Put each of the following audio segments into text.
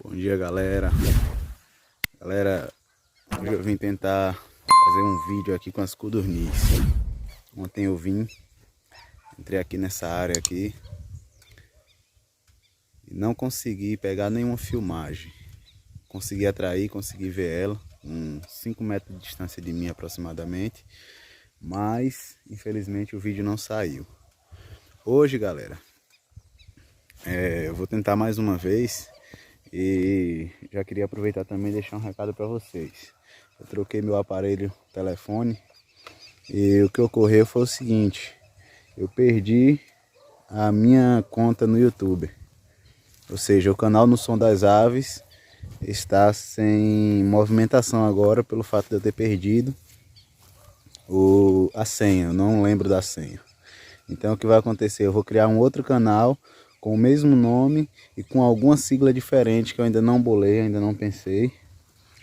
Bom dia, galera. Hoje eu vim tentar fazer um vídeo aqui com as codornizes. Ontem eu entrei aqui nessa área aqui e não consegui pegar nenhuma filmagem. Consegui atrair, consegui ver ela, uns 5 metros de distância de mim aproximadamente, mas infelizmente o vídeo não saiu. Hoje, galera, eu vou tentar mais uma vez e já queria aproveitar também e deixar um recado para vocês. Eu troquei meu aparelho telefone e o que ocorreu foi o seguinte: eu perdi a minha conta no YouTube. Ou seja, o canal No Som das Aves está sem movimentação agora pelo fato de eu ter perdido a senha. Eu não lembro da senha. Então o que vai acontecer? Eu vou criar um outro canal com o mesmo nome e com alguma sigla diferente que eu ainda não bolei, ainda não pensei.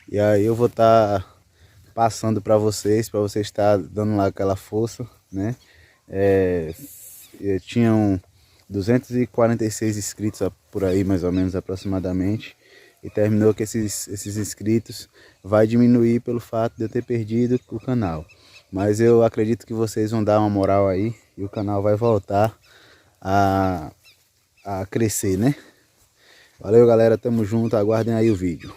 E aí eu vou estar passando para vocês estar dando lá aquela força, né? Tinham 246 inscritos por aí, mais ou menos, aproximadamente. E terminou que esses inscritos vai diminuir pelo fato de eu ter perdido o canal. Mas eu acredito que vocês vão dar uma moral aí e o canal vai voltar a, a crescer, né? Valeu, galera, tamo junto, aguardem aí o vídeo.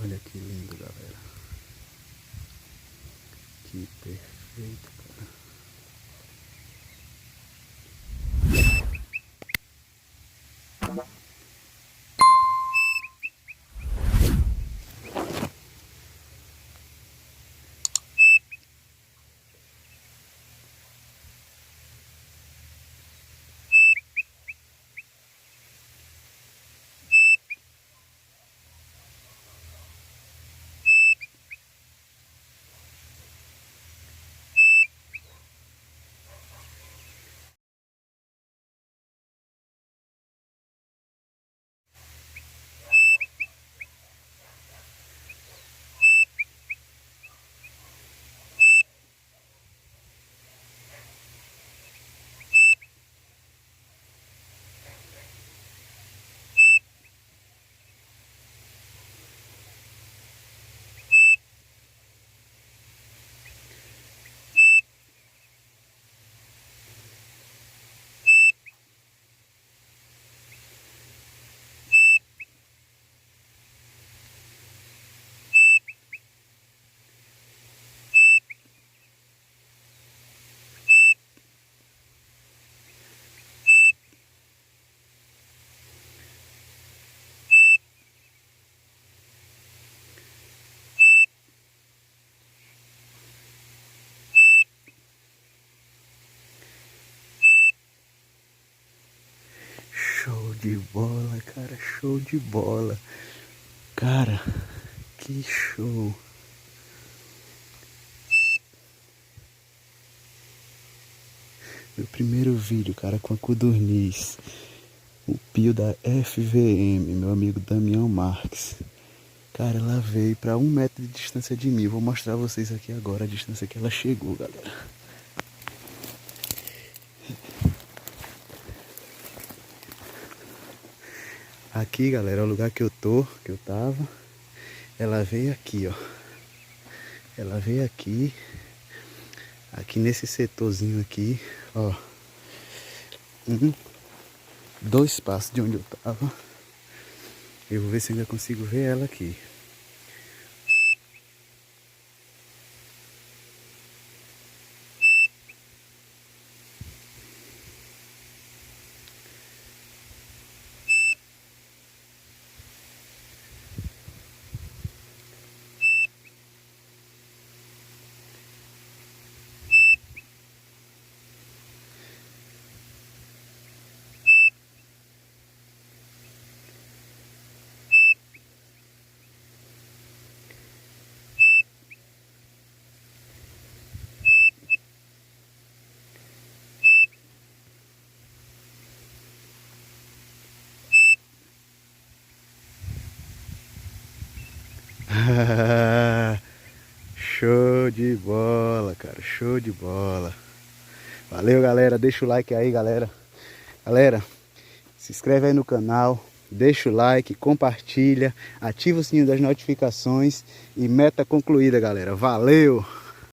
Olha que lindo, galera. Que perfeito, cara. Show de bola, cara, show de bola. Cara, que show. Meu primeiro vídeo, cara, com a codorniz. O pio da FVM, meu amigo Damião Marques. Cara, ela veio para 1 metro de distância de mim. Vou mostrar a vocês aqui agora a distância que ela chegou, galera. Aqui, galera, é o lugar que eu tava. Ela veio aqui, ó. Ela veio aqui. Aqui nesse setorzinho aqui, ó. 2 passos de onde eu tava. Eu vou ver se ainda consigo ver ela aqui. Show de bola, cara. Show de bola. Valeu, galera. Deixa o like aí, galera. Galera, se inscreve aí no canal. Deixa o like, compartilha, ativa o sininho das notificações e meta concluída, galera. Valeu!